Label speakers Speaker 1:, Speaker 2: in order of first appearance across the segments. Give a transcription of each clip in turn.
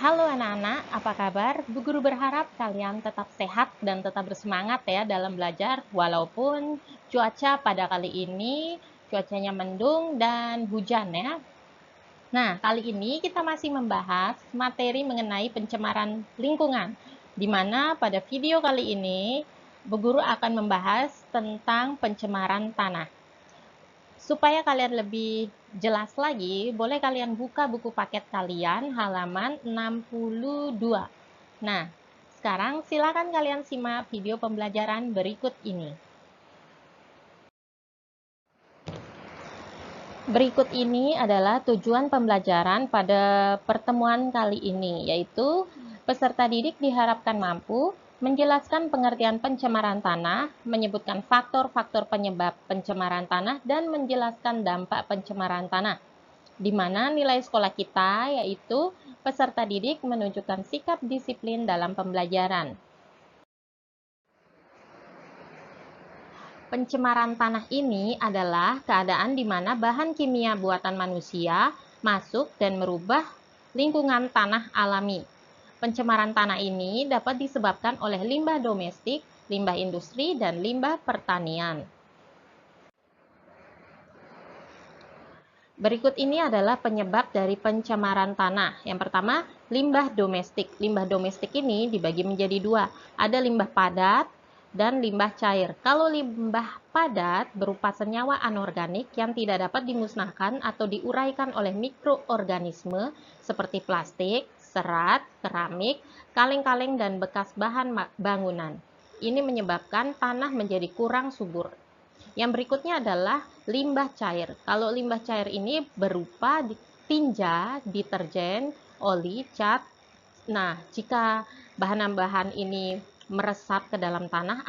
Speaker 1: Halo anak-anak, apa kabar? Bu Guru berharap kalian tetap sehat dan tetap bersemangat ya dalam belajar, walaupun cuaca pada kali ini cuacanya mendung dan hujan ya. Nah, kali ini kita masih membahas materi mengenai pencemaran lingkungan, di mana pada video kali ini Bu Guru akan membahas tentang pencemaran tanah. Supaya kalian lebih jelas lagi, boleh kalian buka buku paket kalian halaman 62. Nah, sekarang silakan kalian simak video pembelajaran berikut ini. Berikut ini adalah tujuan pembelajaran pada pertemuan kali ini, yaitu peserta didik diharapkan mampu menjelaskan pengertian pencemaran tanah, menyebutkan faktor-faktor penyebab pencemaran tanah, dan menjelaskan dampak pencemaran tanah, di mana nilai sekolah kita yaitu peserta didik menunjukkan sikap disiplin dalam pembelajaran. Pencemaran tanah ini adalah keadaan di mana bahan kimia buatan manusia masuk dan merubah lingkungan tanah alami. Pencemaran tanah ini dapat disebabkan oleh limbah domestik, limbah industri, dan limbah pertanian. Berikut ini adalah penyebab dari pencemaran tanah. Yang pertama, limbah domestik. Limbah domestik ini dibagi menjadi dua. Ada limbah padat dan limbah cair. Kalau limbah padat berupa senyawa anorganik yang tidak dapat dimusnahkan atau diuraikan oleh mikroorganisme seperti plastik, serat, keramik, kaleng-kaleng, dan bekas bahan bangunan. Ini menyebabkan tanah menjadi kurang subur. Yang berikutnya adalah limbah cair. Kalau limbah cair ini berupa tinja, deterjen, oli, cat. Nah, jika bahan-bahan ini meresap ke dalam tanah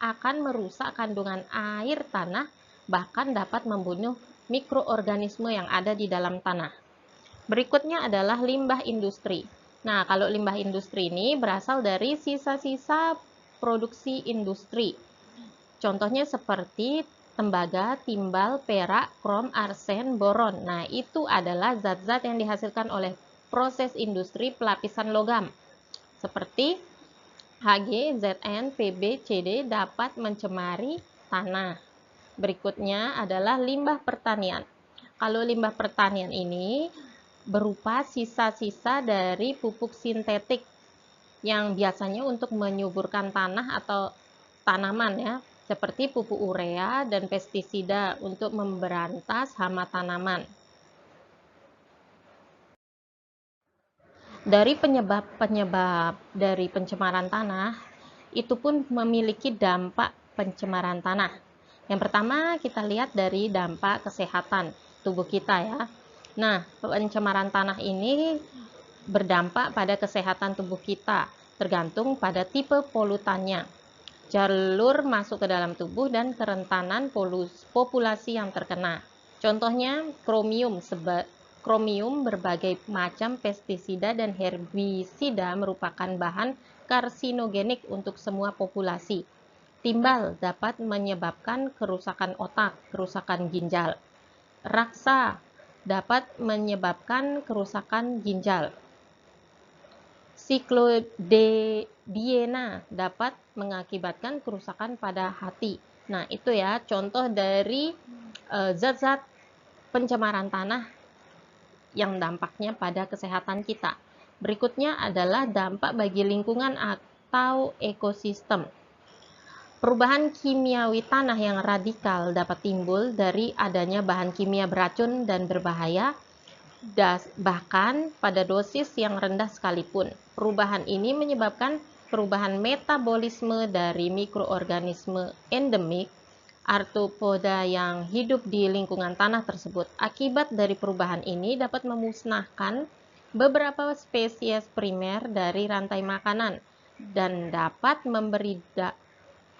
Speaker 1: akan merusak kandungan air tanah, bahkan dapat membunuh mikroorganisme yang ada di dalam tanah. Berikutnya adalah limbah industri. Nah, kalau limbah industri ini berasal dari sisa-sisa produksi industri. Contohnya seperti tembaga, timbal, perak, krom, arsen, boron. Nah, itu adalah zat-zat yang dihasilkan oleh proses industri pelapisan logam. Seperti Hg, Zn, Pb, Cd dapat mencemari tanah. Berikutnya adalah limbah pertanian. Kalau limbah pertanian ini berupa sisa-sisa dari pupuk sintetik yang biasanya untuk menyuburkan tanah atau tanaman ya, seperti pupuk urea dan pestisida untuk memberantas hama tanaman. Dari penyebab-penyebab dari pencemaran tanah, itu pun memiliki dampak pencemaran tanah. Yang pertama, kita lihat dari dampak kesehatan tubuh kita ya. Nah, pencemaran tanah ini berdampak pada kesehatan tubuh kita, tergantung pada tipe polutannya, jalur masuk ke dalam tubuh, dan kerentanan populasi yang terkena. Contohnya kromium, berbagai macam pestisida dan herbisida merupakan bahan karsinogenik untuk semua populasi. Timbal dapat menyebabkan kerusakan otak, kerusakan ginjal. Raksa dapat menyebabkan kerusakan ginjal. Siklodiena dapat mengakibatkan kerusakan pada hati. Nah, itu ya contoh dari zat-zat pencemaran tanah yang dampaknya pada kesehatan kita. Berikutnya adalah dampak bagi lingkungan atau ekosistem. Perubahan kimiawi tanah yang radikal dapat timbul dari adanya bahan kimia beracun dan berbahaya, bahkan pada dosis yang rendah sekalipun. Perubahan ini menyebabkan perubahan metabolisme dari mikroorganisme endemik arthropoda yang hidup di lingkungan tanah tersebut. Akibat dari perubahan ini dapat memusnahkan beberapa spesies primer dari rantai makanan dan dapat memberi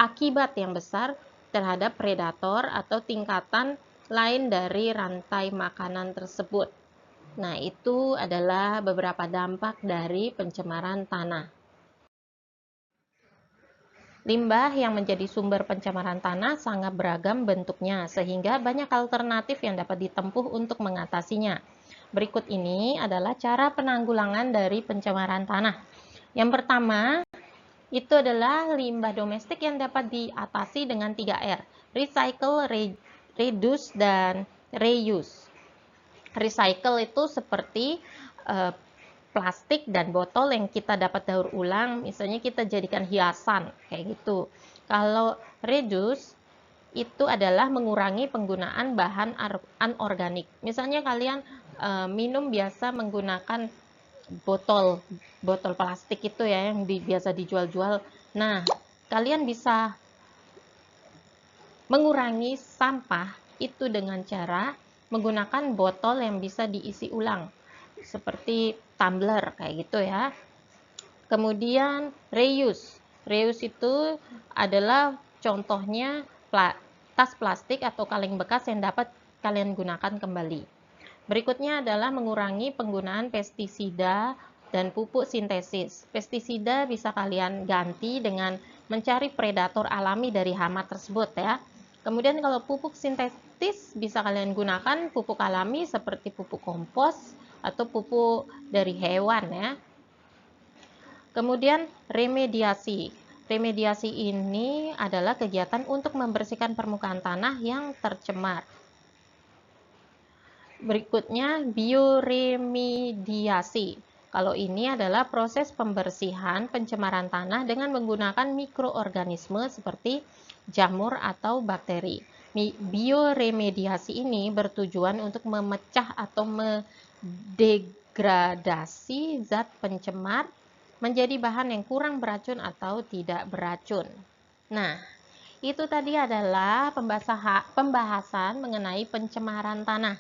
Speaker 1: akibat yang besar terhadap predator atau tingkatan lain dari rantai makanan tersebut. Nah, itu adalah beberapa dampak dari pencemaran tanah. Limbah yang menjadi sumber pencemaran tanah sangat beragam bentuknya, sehingga banyak alternatif yang dapat ditempuh untuk mengatasinya. Berikut ini adalah cara penanggulangan dari pencemaran tanah. Yang pertama, itu adalah limbah domestik yang dapat diatasi dengan 3R. Recycle, reduce, dan reuse. Recycle itu seperti plastik dan botol yang kita dapat daur ulang, misalnya kita jadikan hiasan, kayak gitu. Kalau reduce, itu adalah mengurangi penggunaan bahan anorganik. Misalnya kalian minum biasa menggunakan botol plastik itu ya yang biasa dijual-jual. Nah, kalian bisa mengurangi sampah itu dengan cara menggunakan botol yang bisa diisi ulang seperti tumbler kayak gitu ya. Kemudian reuse. Reuse itu adalah contohnya tas plastik atau kaleng bekas yang dapat kalian gunakan kembali. Berikutnya adalah mengurangi penggunaan pestisida dan pupuk sintesis. Pestisida bisa kalian ganti dengan mencari predator alami dari hama tersebut ya. Kemudian kalau pupuk sintetis bisa kalian gunakan pupuk alami seperti pupuk kompos atau pupuk dari hewan ya. Kemudian remediasi. Remediasi ini adalah kegiatan untuk membersihkan permukaan tanah yang tercemar. Berikutnya bioremediasi. Kalau ini adalah proses pembersihan pencemaran tanah dengan menggunakan mikroorganisme seperti jamur atau bakteri. Bioremediasi ini bertujuan untuk memecah atau mendegradasi zat pencemar menjadi bahan yang kurang beracun atau tidak beracun. Nah, itu tadi adalah pembahasan mengenai pencemaran tanah.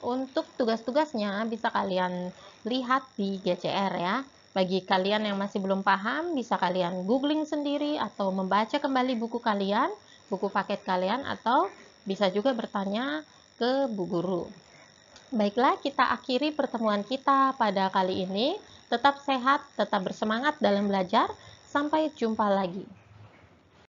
Speaker 1: Untuk tugas-tugasnya bisa kalian lihat di GCR ya. Bagi kalian yang masih belum paham, bisa kalian googling sendiri atau membaca kembali buku kalian, buku paket kalian, atau bisa juga bertanya ke Bu Guru. Baiklah, kita akhiri pertemuan kita pada kali ini. Tetap sehat, tetap bersemangat dalam belajar. Sampai jumpa lagi.